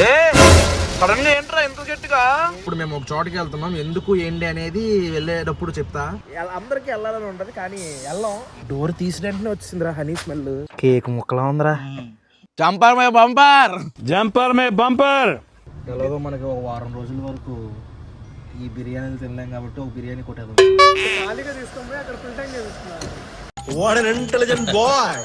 ఏ సడన్గా ఏంట్రా ఎంత గట్టిగా? ఇప్పుడు మేము ఒక చోటుకి వెళ్తున్నాం, ఎందుకు ఏంటి అనేది వెళ్ళేటప్పుడు చెప్తా. అందరికి వెళ్ళాలని ఉంటది కానీ వెళ్ళాం. డోర్ తీసినట్టునే వచ్చిందిరా హనీ స్మెల్. కేక్ ముక్కలా ఉందిరా. జంపర్ మే బంపర్, జంపర్ మే బంపర్. ఎలాగో మనకి ఒక వారం రోజుల వరకు ఈ బిర్యానీలు తినలేం కాబట్టి ఒక బిర్యానీ కొట్టేద్దాం. ఖాళీగా తీసుకొని అక్కడ ఫుల్ టైం చేస్తున్నారు. What N intelligent boy.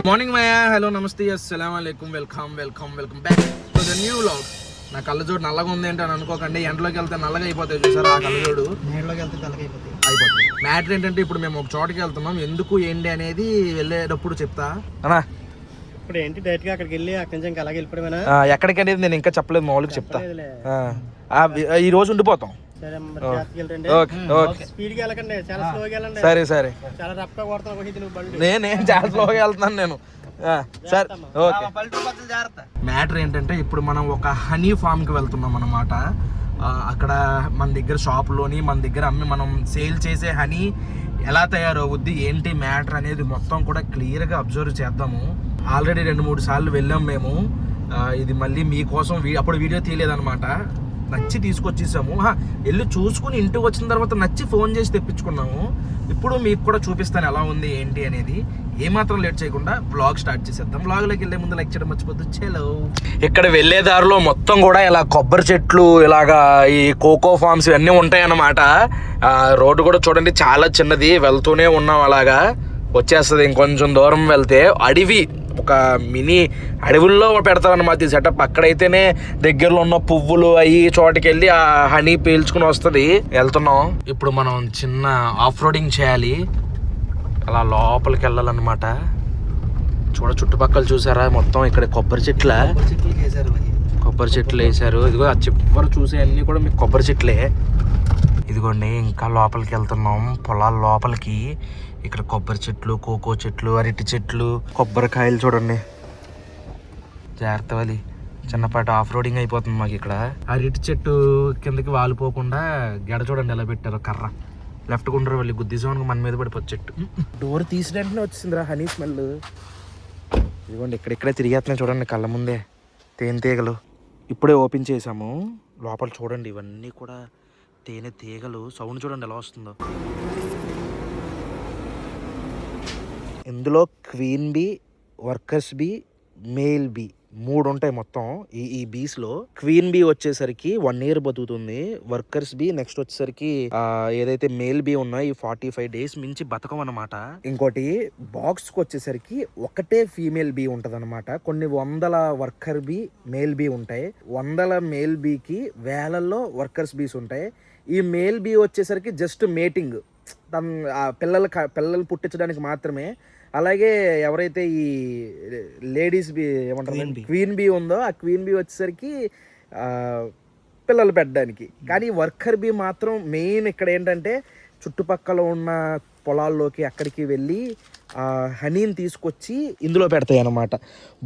Morning Maya, hello నమస్తే, అస్సలాము అలైకుం, welcome back to the new vlog. నా కళ్ళజోడు నల్లగా ఉంది ఏంటి అని అనుకోకండి. ఎండలోకి వెళ్తే నల్లగా అయిపోతాయి చూసారు, ఆ కళ్ళజోడు నీళ్ళలోకి వెళ్తే తెల్లగా అయిపోతుంది. మ్యాటర్ ఏంటంటే ఇప్పుడు మేము ఒక చోటుకి వెళ్తున్నాం, ఎందుకు ఏంటి అనేది వెళ్ళేటప్పుడు చెప్తా అన్నా. ఇప్పుడు ఏంటి డైరెక్ట్ గా అక్కడికి వెళ్ళి అక్కడి నుంచి అలాగే వెళ్ళిపోవడమేనా? ఎక్కడికి అనేది నేను ఇంకా చెప్పలేదు, మామూలుగా చెప్తా. ఈ రోజు ఉండిపోతాం. సరే సరే, నేనేం చాలా స్లోగా వెళ్తున్నాను నేను. సరే ఓకే. మ్యాటర్ ఏంటంటే ఇప్పుడు మనం ఒక హనీ ఫామ్ కి వెళ్తున్నాం అన్నమాట. అక్కడ మన దగ్గర షాప్లోని మన దగ్గర అమ్మి మనం సేల్ చేసే హనీ ఎలా తయారవుద్ది ఏంటి మ్యాటర్ అనేది మొత్తం కూడా క్లియర్గా అబ్జర్వ్ చేద్దాము. ఆల్రెడీ 2-3 సార్లు వెళ్ళాం మేము. ఇది మళ్ళీ మీకోసం అప్పుడు వీడియో తీయలేదన్నమాట. నచ్చి తీసుకొచ్చేసాము. వెళ్ళి చూసుకుని ఇంటికి వచ్చిన తర్వాత నచ్చి ఫోన్ చేసి తెప్పించుకున్నాము. ఇప్పుడు మీకు కూడా చూపిస్తాను ఎలా ఉంది ఏంటి అనేది. ఏమాత్రం లేట్ చేయకుండా బ్లాగ్ స్టార్ట్ చేసేద్దాం. బ్లాగ్లోకి వెళ్ళే ముందు లైక్ చేయడం మర్చిపోద్దు. చలో. ఇక్కడ వెళ్ళే దారిలో మొత్తం కూడా ఇలా కొబ్బరి చెట్లు, ఇలాగా ఈ కోకో ఫార్మ్స్ ఇవన్నీ ఉంటాయన్నమాట. రోడ్డు కూడా చూడండి చాలా చిన్నది, వెళ్తూనే ఉన్నాం. అలాగా వచ్చేస్తుంది. ఇంకొంచెం దూరం వెళ్తే అడవి, ఒక మినీ అడవుల్లో పెడతారన్నమాట ఈ సెటప్. అక్కడైతేనే దగ్గరలో ఉన్న పువ్వులు అవి చోటుకి వెళ్ళి ఆ హనీ పీల్చుకుని వస్తుంది. వెళ్తున్నాం. ఇప్పుడు మనం చిన్న ఆఫ్ రోడింగ్ చేయాలి. అలా లోపలికి వెళ్ళాలన్నమాట. చుట్టుపక్కల చూసారా మొత్తం ఇక్కడ కొబ్బరి చెట్లు వేసారు. ఇదిగో ఆ చివరి చూసే అన్ని కూడా మీకు కొబ్బరి చెట్లే. ఇదిగోండి ఇంకా లోపలికి వెళ్తున్నాం, పొలాల లోపలికి. ఇక్కడ కొబ్బరి చెట్లు, కోకో చెట్లు, అరటి చెట్లు, కొబ్బరికాయలు చూడండి. జాగ్రత్త వాలి, చిన్నపాటి ఆఫ్ రోడింగ్ అయిపోతుంది మాకు ఇక్కడ. అరటి చెట్టు కిందకి వాలిపోకుండా గెడ చూడండి ఎలా పెట్టారో, కర్ర లెఫ్ట్ గుండ్ర వెళ్ళి గుద్దిసోనికి మన మీద పడిపోతుంది చెట్టు. డోర్ తీసినట్టునే వచ్చిందిరా హనీ స్మెల్. ఇదిగోండి ఇక్కడిక్కడే తిరిగేస్తున్నాయి చూడండి కళ్ళ ముందే తేనెటీగలు. ఇప్పుడే ఓపెన్ చేసాము. లోపల చూడండి ఇవన్నీ కూడా తేనె తీగలు. సౌండ్ చూడండి ఎలా వస్తుందో. ఇందులో queen bee, workers bee, male bee 3 ఉంటాయి మొత్తం. ఈ బీస్లో క్వీన్ బీ వచ్చేసరికి 1 year బతుకుతుంది. వర్కర్స్ బీ నెక్స్ట్ వచ్చేసరికి ఏదైతే మేల్ బీ ఉన్నాయో ఈ 45 days మించి బతకం అన్నమాట. ఇంకోటి బాక్స్కి వచ్చేసరికి ఒకటే ఫీమేల్ బీ ఉంటుంది అనమాట. కొన్ని 100 వర్కర్ బీ, మేల్ బీ ఉంటాయి. 100 మేల్ బీకి వేలల్లో వర్కర్స్ బీస్ ఉంటాయి. ఈ మేల్ బీ వచ్చేసరికి జస్ట్ మేటింగ్, పిల్లలు పుట్టించడానికి మాత్రమే. అలాగే ఎవరైతే ఈ లేడీస్ బీ ఏమంటారు క్వీన్ బీ ఉందో ఆ క్వీన్ బీ వచ్చేసరికి పిల్లలు పెట్టడానికి. కానీ వర్కర్ బీ మాత్రం మెయిన్ ఇక్కడ ఏంటంటే చుట్టుపక్కల ఉన్న పొలాల్లోకి అక్కడికి వెళ్ళి హనీని తీసుకొచ్చి ఇందులో పెడతాయి అన్నమాట.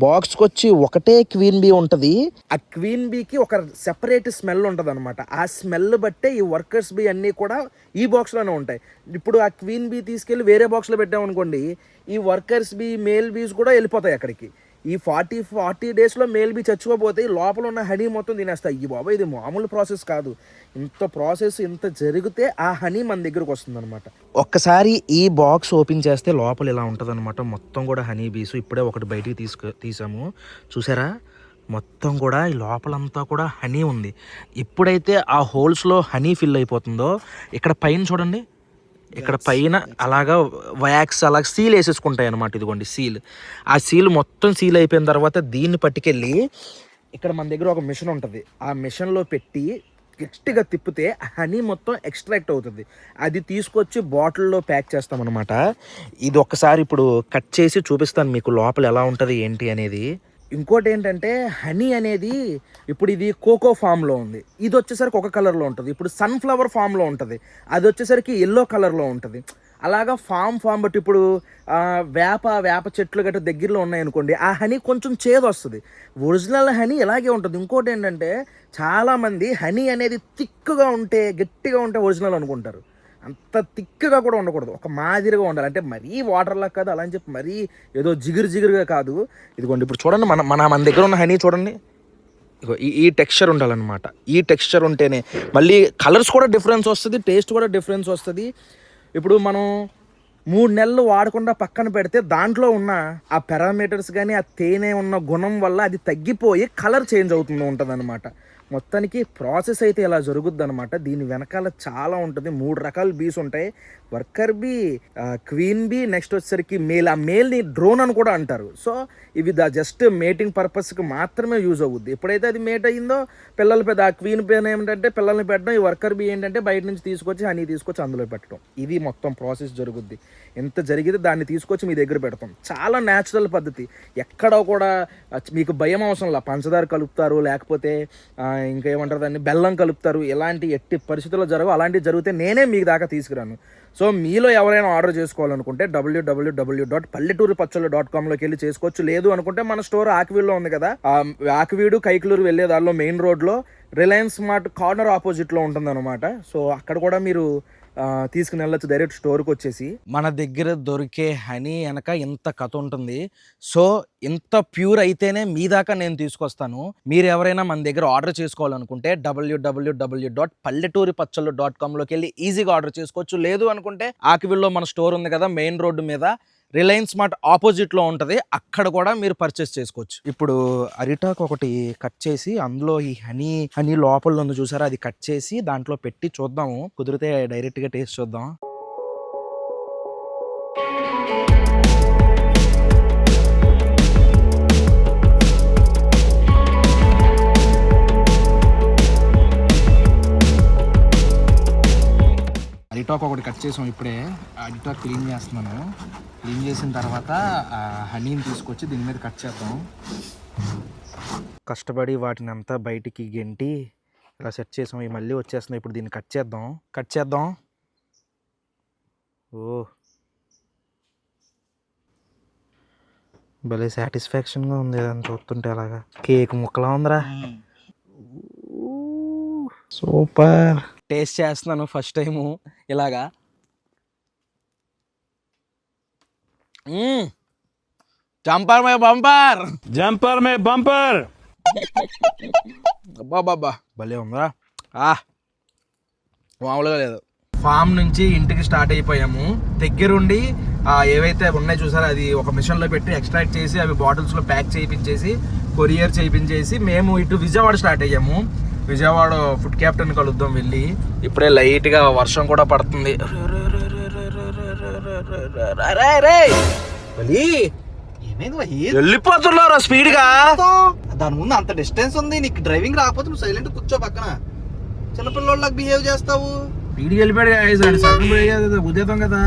బాక్స్కి వచ్చి ఒకటే క్వీన్ బీ ఉంటుంది. ఆ క్వీన్ బీకి ఒక సెపరేట్ స్మెల్ ఉంటుంది అనమాట. ఆ స్మెల్ బట్టే ఈ వర్కర్స్ బీ అన్నీ కూడా ఈ బాక్స్లోనే ఉంటాయి. ఇప్పుడు ఆ క్వీన్ బీ తీసుకెళ్ళి వేరే బాక్స్లో పెట్టామనుకోండి, ఈ వర్కర్స్ బీ, మేల్ బీస్ కూడా వెళ్ళిపోతాయి అక్కడికి. ఈ 40 daysలో మేల్ బీ చచ్చిపోతే లోపల ఉన్న హనీ మొత్తం తినేస్తాయి. ఈ బాబా ఇది మామూలు ప్రాసెస్ కాదు. ఇంత ప్రాసెస్ ఇంత జరిగితే ఆ హనీ మన దగ్గరకు వస్తుంది అనమాట. ఒక్కసారి ఈ బాక్స్ ఓపెన్ చేస్తే లోపల ఇలా ఉంటుంది అనమాట. మొత్తం కూడా హనీ బీస్. ఇప్పుడే ఒకటి బయటికి తీసాము చూసారా. మొత్తం కూడా ఈ లోపలంతా కూడా హనీ ఉంది. ఎప్పుడైతే ఆ హోల్స్లో హనీ ఫిల్ అయిపోతుందో ఇక్కడ పైన చూడండి, ఇక్కడ పైన అలాగా వ్యాక్స్ అలాగ సీల్ వేసేసుకుంటాయి అనమాట. ఇదిగోండి సీల్. ఆ సీల్ మొత్తం సీల్ అయిపోయిన తర్వాత దీన్ని పట్టుకెళ్ళి ఇక్కడ మన దగ్గర ఒక మిషన్ ఉంటుంది. ఆ మిషన్లో పెట్టి గట్టిగా తిప్పితే హనీ మొత్తం ఎక్స్ట్రాక్ట్ అవుతుంది. అది తీసుకొచ్చి బాటిల్లో ప్యాక్ చేస్తాం అనమాట. ఇది ఒక్కసారి ఇప్పుడు కట్ చేసి చూపిస్తాను మీకు లోపల ఎలా ఉంటుంది ఏంటి అనేది. ఇంకోటి ఏంటంటే హనీ అనేది ఇప్పుడు ఇది కోకో ఫామ్లో ఉంది. ఇది వచ్చేసరికి ఒక కలర్లో ఉంటుంది. ఇప్పుడు సన్ఫ్లవర్ ఫామ్లో ఉంటుంది. అది వచ్చేసరికి ఎల్లో కలర్లో ఉంటుంది. అలాగా ఫామ్ బట్టి ఇప్పుడు వేప చెట్లు గట్రా దగ్గరలో ఉన్నాయనుకోండి, ఆ హనీ కొంచెం చేదు వస్తుంది. ఒరిజినల్ హనీ ఇలాగే ఉంటుంది. ఇంకోటి ఏంటంటే చాలామంది హనీ అనేది థిక్గా ఉంటే, గట్టిగా ఉంటే ఒరిజినల్ అనుకుంటారు. అంత థిక్గా కూడా ఉండకూడదు, ఒక మాదిరిగా ఉండాలి. అంటే మరీ వాటర్లా కాదు, అలా అని చెప్పి మరీ ఏదో జిగురుగా కాదు. ఇదిగోండి ఇప్పుడు చూడండి, మన దగ్గర ఉన్న హనీ చూడండి, ఇగో ఈ టెక్స్చర్ ఉండాలన్నమాట. ఈ టెక్స్చర్ ఉంటేనే మళ్ళీ కలర్స్ కూడా డిఫరెన్స్ వస్తుంది, టేస్ట్ కూడా డిఫరెన్స్ వస్తుంది. ఇప్పుడు మనం 3 నెలలు వాడకుండా పక్కన పెడితే దాంట్లో ఉన్న ఆ పారామీటర్స్ కానీ ఆ తేనె ఉన్న గుణం వల్ల అది తగ్గిపోయి కలర్ చేంజ్ ఉంటుంది అనమాట. మొత్తానికి ప్రాసెస్ అయితే ఇలా జరుగుద్ది అనమాట. దీని వెనకాల చాలా ఉంటుంది. 3 రకాల బీస్ ఉంటాయి, worker bee, queen bee, next వచ్చేసరికి మేల్. ఆ మేల్ని డ్రోన్ అని కూడా అంటారు. సో ఇవి జస్ట్ మేటింగ్ పర్పస్కి మాత్రమే యూజ్ అవుద్ది. ఎప్పుడైతే అది మేట్ అయ్యిందో పిల్లలు పెద్ద, ఆ క్వీన్ బీ ఏమిటంటే పిల్లల్ని పెట్టడం, ఈ వర్కర్ బీ ఏంటంటే బయట నుంచి తీసుకొచ్చి హనీ తీసుకొచ్చి అందులో పెట్టడం. ఇది మొత్తం ప్రాసెస్ జరుగుద్ది. ఎంత జరిగితే దాన్ని తీసుకొచ్చి మీ దగ్గర పెడతాం. చాలా న్యాచురల్ పద్ధతి. ఎక్కడ కూడా మీకు భయం అవసరంలా పంచదార కలుపుతారు, లేకపోతే ఇంకేమంటారు దాన్ని బెల్లం కలుపుతారు, ఎలాంటి ఎట్టి పరిస్థితుల్లో జరగవు. అలాంటివి జరిగితే నేనే మీకు దాకా తీసుకురాను. సో మీలో ఎవరైనా ఆర్డర్ చేసుకోవాలనుకుంటే www.palletturipacholu.com వెళ్ళి చేసుకోవచ్చు. లేదు అనుకుంటే మన స్టోర్ ఆకివీడులో ఉంది కదా, ఆకివీడు కైకలూరు వెళ్ళే దారిలో మెయిన్ రోడ్లో రిలయన్స్ స్మార్ట్ కార్నర్ ఆపోజిట్లో ఉంటుంది అనమాట. సో అక్కడ కూడా మీరు తీసుకుని వెళ్ళచ్చు డైరెక్ట్ స్టోర్కి వచ్చేసి. మన దగ్గర దొరికే హనీ వెనక ఇంత కథ ఉంటుంది. సో ఇంత ప్యూర్ అయితేనే మీ దాకా నేను తీసుకొస్తాను. మీరు ఎవరైనా మన దగ్గర ఆర్డర్ చేసుకోవాలనుకుంటే www.palletturipacholu.com వెళ్ళి ఈజీగా ఆర్డర్ చేసుకోవచ్చు. లేదు అనుకుంటే ఆకివీడులో మన స్టోర్ ఉంది కదా మెయిన్ రోడ్డు మీద, రిలయన్స్ స్మార్ట్ ఆపోజిట్లో ఉంటుంది, అక్కడ కూడా మీరు పర్చేస్ చేసుకోవచ్చు. ఇప్పుడు అరిటాకు ఒకటి కట్ చేసి అందులో ఈ హనీ లోపల ఉంది చూసారా, అది కట్ చేసి దాంట్లో పెట్టి చూద్దాము. కుదిరితే డైరెక్ట్గా టేస్ట్ చూద్దాం. అరిటాకు ఒకటి కట్ చేసాం ఇప్పుడే. అరిటాకు క్లీన్ చేస్తున్నాను. క్లీన్ చేసిన తర్వాత హనీని తీసుకొచ్చి దీని మీద కట్ చేద్దాం. కష్టపడి వాటిని అంతా బయటికి గెంటి ఇలా సెట్ చేసాం. ఇవి మళ్ళీ వచ్చేస్తున్నాయి. ఇప్పుడు దీన్ని కట్ చేద్దాం. ఓ భలే సాటిస్ఫాక్షన్గా ఉంది అని చూస్తుంటే, అలాగా కేక్ ముక్కలా ఉందిరా. సూపర్. టేస్ట్ చేస్తున్నాను ఫస్ట్ టైము ఇలాగా. జంపర్ మే బంపర్, जंपर में बम्पर। అబ్బాబ్బా భలే ఉందా. మామూలుగా లేదు. ఫామ్ నుంచి ఇంటికి స్టార్ట్ అయిపోయాము. దగ్గరుండి ఏవైతే ఉన్నాయి చూసారో అది ఒక మిషన్లో పెట్టి ఎక్స్ట్రాక్ట్ చేసి అవి బాటిల్స్లో ప్యాక్ చేయించేసి కొరియర్ చేయించేసి మేము ఇటు విజయవాడ స్టార్ట్ అయ్యాము. విజయవాడ ఫుడ్ క్యాప్టెన్ కలుద్దాం వెళ్ళి. ఇప్పుడే లైట్గా వర్షం కూడా పడుతుంది. వెళ్ళిపోతున్నారా స్పీడ్గా? దాని ముందు అంత డిస్టెన్స్ ఉంది, నీకు డ్రైవింగ్ రాకపోతే నువ్వు సైలెంట్ కూర్చో పక్కన. చిన్నపిల్లలకు బిహేవ్ చేస్తావు. స్పీడ్కి వెళ్ళిపోయాడు ఉద్యోగం కదా.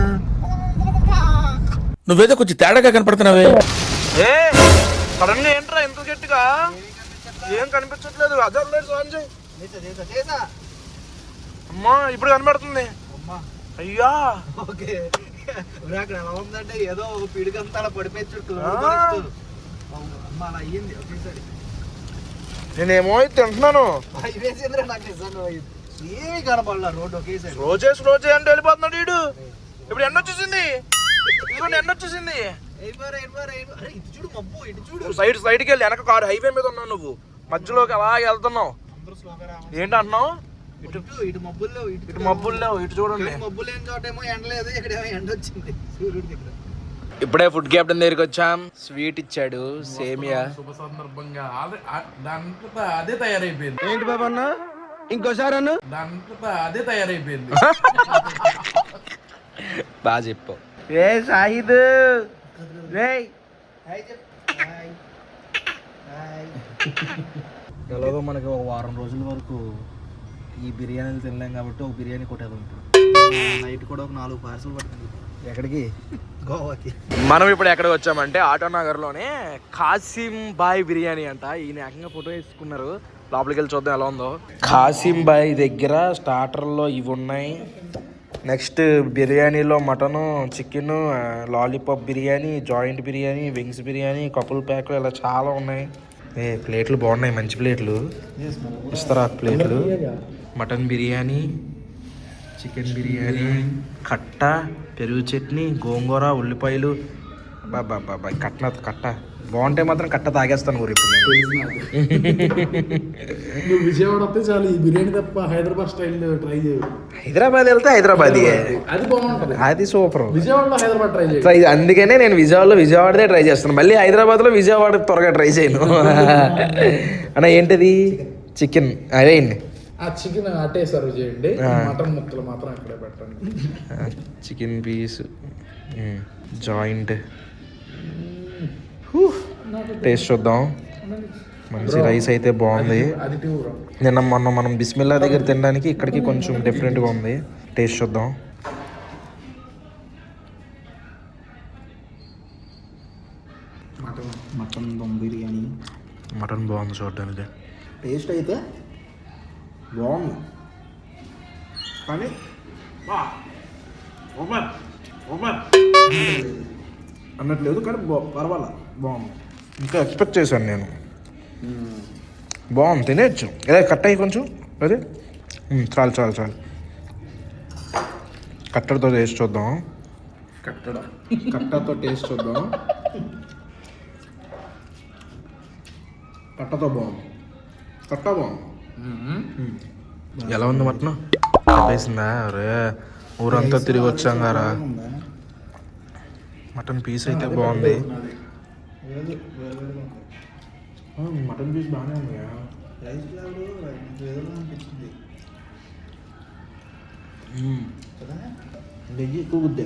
నువ్వేదో కొంచెం తేడాగా కనపడుతున్నావే. సడన్గా ఏంట్రా ఎంత గట్టిగా? ఏం కనిపించట్లేదు. అదర్ లైట్స్ ఆన్ చేయి. అమ్మా ఇప్పుడు కనబడుతుంది. అయ్యా ఓకే, అక్కడ ఎలా ఉందంటే ఏదో ఒక పిడికంతా అలా పడిపోయి చుట్టూ అలా అయ్యింది ఒకేసారి. నేనేమో తింటున్నాను. నాకు నిజంగా ఏమి కనపడలా రోడ్డు ఒకేసారి. రోజే అంటే వెళ్ళిపోతున్నాడు వీడు. ఇప్పుడు ఎండ వచ్చేసింది. చూడు మబ్బు, ఇటు చూడు. సైడ్కి వెళ్ళి వెనక కారు హైవే మీద ఉన్నావు నువ్వు, మధ్యలోకి అలా వెళ్తున్నావు. ఏంటంటున్నావు? ఇటు మబ్బులు లేవు, ఇటు మబ్బులు లేవు. ఇటు చూడండి, మబ్బులు లేని చోటేమో ఎండ లేదు, ఇక్కడేమో ఎండ వచ్చింది సూర్యుడి దగ్గర. ఇప్పుడే ఫుడ్ క్యాప్టెన్ దగ్గరికి వచ్చాం. స్వీట్ ఇచ్చాడు, సేమియా. శుభ సందర్భంగా దాంట్లో అదే తయారైపోయింది. ఏంటి బాబా అన్న, ఇంకోసారి అన్న. దాంట్లో అదే తయారైపోయింది. బాగా చెప్పు. రే షాహిద్, రే ఎలాగో మనకి ఒక వారం రోజుల వరకు ఈ బిర్యానీలు తినలేం కాబట్టి ఒక బిర్యానీ కొట్టేద్దాం. ఇప్పుడు నైట్ కూడా ఒక 4 పార్సల్ పడుతుంది. ఎక్కడికి? గోవాకి. మనం ఇప్పుడు ఎక్కడికి వచ్చామంటే ఆటోనగర్లోనే కాసిం బాయ్ బిర్యానీ అంట. ఈయన ఏకంగా ఫోటో వేసుకున్నారు. లోపలికి వెళ్ళి చూద్దాం ఎలా ఉందో. కాసిం బాయ్ దగ్గర స్టార్టర్లో ఇవి ఉన్నాయి. నెక్స్ట్ బిర్యానీలో mutton, chicken, lollipop biryani, joint biryani, wings biryani, couple ప్యాక్లు ఇలా చాలా ఉన్నాయి. ప్లేట్లు బాగున్నాయి, మంచి ప్లేట్లు ఇస్తారా? ప్లేట్లు మటన్ బిర్యానీ, చికెన్ బిర్యానీ, కట్ట, పెరుగు చట్నీ, గోంగూర, ఉల్లిపాయలు. బాబా కట్ట బాగుంటే మాత్రం కట్ట తాగేస్తాను ఊరు ఇప్పుడు నేను. నువ్వు విజయవాడ వస్తే చాలు ఈ బిర్యానీ తప్ప హైదరాబాద్ స్టైల్ ట్రై చేయ. హైదరాబాద్ వెళ్తే హైదరాబాద్ అది బాగుంటది. అది సూపర్. విజయవాడలో హైదరాబాద్ ట్రై చేయ. అందుకనే నేను విజయవాడదే ట్రై చేస్తాను. మళ్ళీ హైదరాబాద్లో విజయవాడ త్వరగా ట్రై చేయను. అన్న ఏంటిది? చికెన్ అదేండి. ఆ చికెన్ అటే సర్వ్ చేయండి, మటన్ ముక్కలు మాత్రం అక్కడే పెట్టండి. చికెన్ పీస్ జాయింట్ టేస్ట్ చూద్దాం. మంచి రైస్ అయితే బాగుంది. అది టూర్ మొన్న మనం బిస్మిల్లా దగ్గర తినడానికి ఇక్కడికి కొంచెం డిఫరెంట్గా ఉంది. టేస్ట్ చూద్దాం. మటన్ దమ్ బిర్యానీ. మటన్ బాగుంది చూడడానికి. టేస్ట్ అయితే బాగుంది కానీ అన్నట్లేదు, కానీ పర్వాలా బాగుంది. ఇంకా ఎక్స్పెక్ట్ చేశాను నేను. బాగుంది, తినేయచ్చు. అదే కట్ అయ్యి కొంచెం అదే చాలు కట్టడితో టేస్ట్ చూద్దాం. కట్టతో టేస్ట్ చూద్దాం. కట్టతో బాగుంది. కట్ట బాగుంది. ఎలా ఉంది మటన్? వేసిందా? అరే ఊరంతా తిరిగి వచ్చాం గారా. మటన్ పీస్ అయితే బాగుంది. మటన్ పీస్ బాగానే ఉంది. రైస్ అనిపించింది. నెయ్యి ఎక్కువ గుద్దా.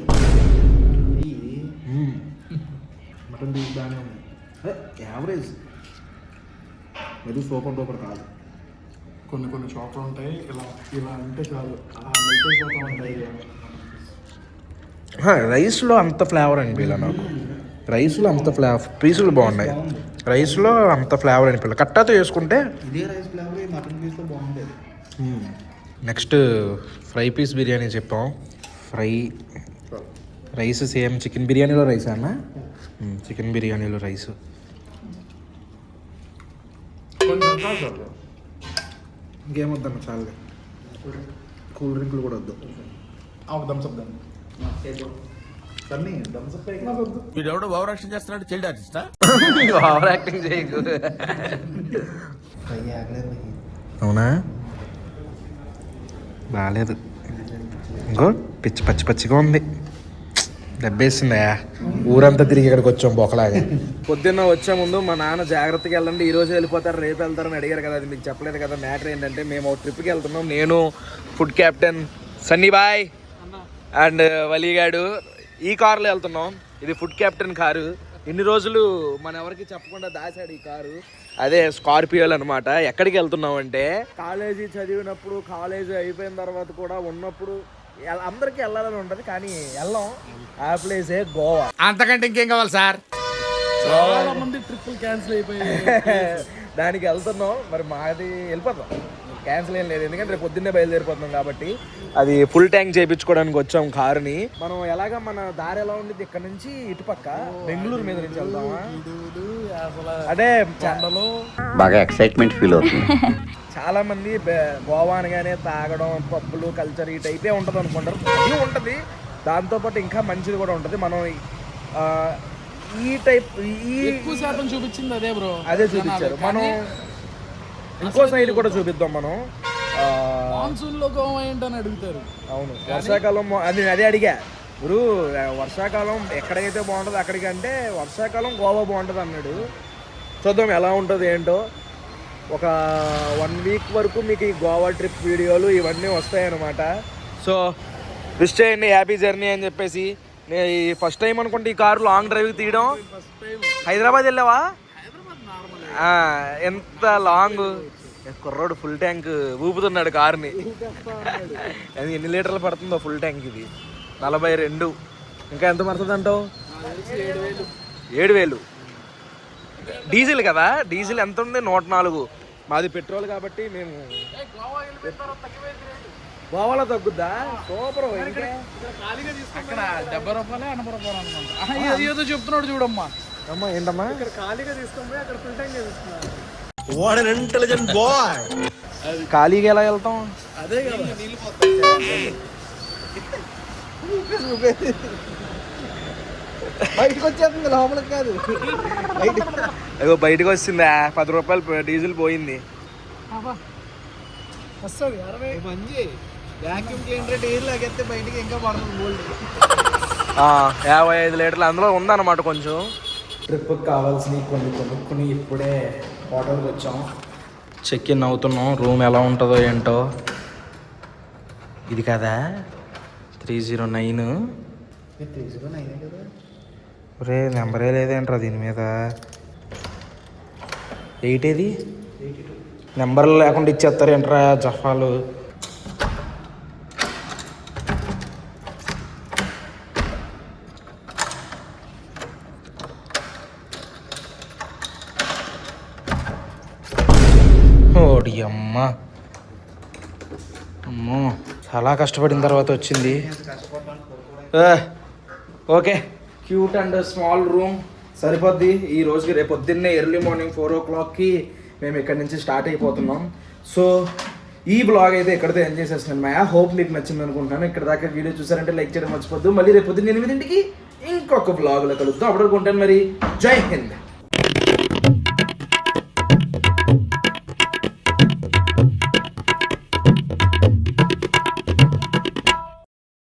మటన్ పీస్ బాగానే ఉంది. అదే యావరేజ్, మరి సూపర్ డూపర్ కాదు. కొన్ని చోట్ల ఉంటాయి ఇలా అంటే కాదు, అలా మెల్ట్ అయిపోతూ ఉంటాయి. రైస్లో అంత ఫ్లేవర్ అనిపించలే నాకు. రైస్లో అంత పీసులు బాగున్నాయి. రైస్లో అంత ఫ్లేవర్ అనిపించలే. కట్టాతో వేసుకుంటే ఇదే రైస్ ఫ్లేవర్ మటన్ పీస్లో బాగుంటుంది. నెక్స్ట్ ఫ్రై పీస్ బిర్యానీ చెప్పాం. రైస్ సేమ్ చికెన్ బిర్యానీలో రైస్ అన్న. చికెన్ బిర్యానీలో రైస్ ఇంకేమొద్దన్న చాలు. కూల్ డ్రింక్లు కూడా వద్దు. ఒక థమ్స్అప్ దాన్ని థమ్స్అప్ వద్దు. వీడెవడో ఓవరాక్షన్ చేస్తున్నాడు, చైల్డ్ ఆర్టిస్టా? ఓవర్ యాక్టింగ్ చేయకు. అవునా? బాగాలేదు. ఇంకో పచ్చిగా ఉంది. దెబ్బేసిందా? ఊరంతా తిరిగి ఇక్కడికి వచ్చాం బొకలాగా. పొద్దున్న వచ్చే ముందు మా నాన్న జాగ్రత్తగా వెళ్ళండి, ఈ రోజు వెళ్ళిపోతారు రేపు వెళ్తారని అడిగారు కదా. అది మీకు చెప్పలేదు కదా. మ్యాటర్ ఏంటంటే మేము ఒక ట్రిప్కి వెళ్తున్నాం. నేను, food captain Sunny boy and వలీగాడు ఈ కారులో వెళ్తున్నాం. ఇది ఫుడ్ క్యాప్టెన్ కారు. ఇన్ని రోజులు మన ఎవరికి చెప్పకుండా దాచాడు ఈ కారు. అదే స్కార్పియోలు అనమాట. ఎక్కడికి వెళ్తున్నాం అంటే కాలేజీ చదివినప్పుడు, కాలేజీ అయిపోయిన తర్వాత కూడా ఉన్నప్పుడు అందరికీ వెళ్ళాలని ఉంటుంది, కానీ వెళ్ళాం. ఆ ప్లేసే గోవా. అంతకంటే ఇంకేం కావాలి సార్? చాలా మంది ట్రిప్పులు క్యాన్సిల్ అయిపోయాయి. దానికి వెళ్తున్నాం. మరి మాది వెళ్ళిపోతాం, క్యాన్సిల్ ఏం లేదు. ఎందుకంటే రేపు పొద్దున్నే బయలుదేరిపోతున్నాం కాబట్టి. అది ఫుల్ ట్యాంక్ చేయించుకోవడానికి వచ్చాం కారుని. మనం ఎలాగా మన దారి ఎలా ఉంది ఇక్కడ నుంచి ఇటుపక్క బెంగళూరు మీద నుంచి వెళ్దామా? అదే బాగా ఎక్సైట్మెంట్ ఫీల్ అవుతుంది. చాలా మంది గోవా అనగానే తాగడం, పప్పులు కల్చర్ ఈ టైపే ఉంటుంది అనుకుంటారు. అది ఉంటుంది, దాంతోపాటు ఇంకా మంచిది కూడా ఉంటుంది. మనం ఈ టైప్ ఎక్కువ శాతం చూపించింది అదే బ్రో. అదే చూపించారు. మనం ఇంకో సైడ్ కూడా చూపిద్దాం. మనం మాన్సూన్ లో గోవా ఏంటని అడుగుతారు. అవును, వర్షాకాలం అదే అడిగా గురు. వర్షాకాలం ఎక్కడికైతే బాగుంటుందో అక్కడికంటే వర్షాకాలం గోవా బాగుంటుంది అన్నాడు. చూద్దాం ఎలా ఉంటుంది ఏంటో. ఒక 1 వీక్ వరకు మీకు ఈ గోవా ట్రిప్ వీడియోలు ఇవన్నీ వస్తాయన్నమాట. సో విష్ చేయండి, హ్యాపీ జర్నీ అని చెప్పేసి. నేను ఈ ఫస్ట్ టైం అనుకుంటే ఈ కారు లాంగ్ డ్రైవ్ తీయడం. హైదరాబాద్ వెళ్ళావా? ఎంత లాంగ్. కుర్రోడు ఫుల్ ట్యాంక్ ఊపుతున్నాడు కారుని. అది ఎన్ని లీటర్లు పడుతుందో ఫుల్ ట్యాంక్? ఇది 42. ఇంకా ఎంత పడుతుంది అంటావు? 7,000 డీజిల్ కదా. డీజిల్ ఎంత ఉంది? 104. మాది పెట్రోల్ కాబట్టి మేము గోవాలో తగ్గుద్దా? సూపర్. అక్కడ 70 రూపాయలు 80 రూపాయలు అనుకుంటా. ఏదో చెప్తున్నాడు చూడమ్మా. అమ్మా ఏంటమ్మా? ఇక్కడ ఖాళీగా తీసుకొని అక్కడ ఫుల్ ట్యాంక్ చేస్తున్నారు. ఖాళీగా ఎలా వెళ్తాం? అదే కదా నీళ్ళు పోతాయి. బయటకు వచ్చేస్తుంది లోపలికి కాదు అయ్యో బయటకు వచ్చిందా 10 రూపాయలు డీజిల్ పోయింది. వస్తుంది 60 మంచి వ్యాక్యూమ్ క్లీనర్ డీజిల్ లాగేస్తే బయటికి ఇంకా పడుతుంది గోల్డ్. 55 లీటర్లు అందులో ఉందన్నమాట కొంచెం. ట్రిప్కి కావాల్సినవి కొన్ని కొనుక్కుని ఇప్పుడే హోటల్కి వచ్చాం. చెక్ ఇన్ అవుతున్నాం. రూమ్ ఎలా ఉంటుందో ఏంటో. ఇది కదా 309. కదా ఒరే నెంబరే లేదేంట్రా దీని మీద. 8 ఏది నెంబర్లు లేకుండా ఇచ్చేస్తారు ఏంట్రా జఫాలు. ఓడి అమ్మా అమ్మో చాలా కష్టపడిన తర్వాత వచ్చింది. Okay cute and small room సరిపోద్ది ఈ రోజుకి. రేపు పొద్దున్నే ఎర్లీ మార్నింగ్ 4 o'clockకి మేము ఇక్కడి నుంచి స్టార్ట్ అయిపోతున్నాం. సో ఈ బ్లాగ్ అయితే ఇక్కడితో ఎంజాయ్ చేసేస్తున్నాను. మై హోప్ మీకు నచ్చింది అనుకుంటున్నాను. ఇక్కడ దాకా వీడియో చూసారంటే లైక్ చేయడం మర్చిపోద్దు. మళ్ళీ రేపు పొద్దున్న 8 గంటలకి ఇంకొక బ్లాగ్లో కలుద్దాం. అప్పుడు ఉంటాను మరి. జై హింద్.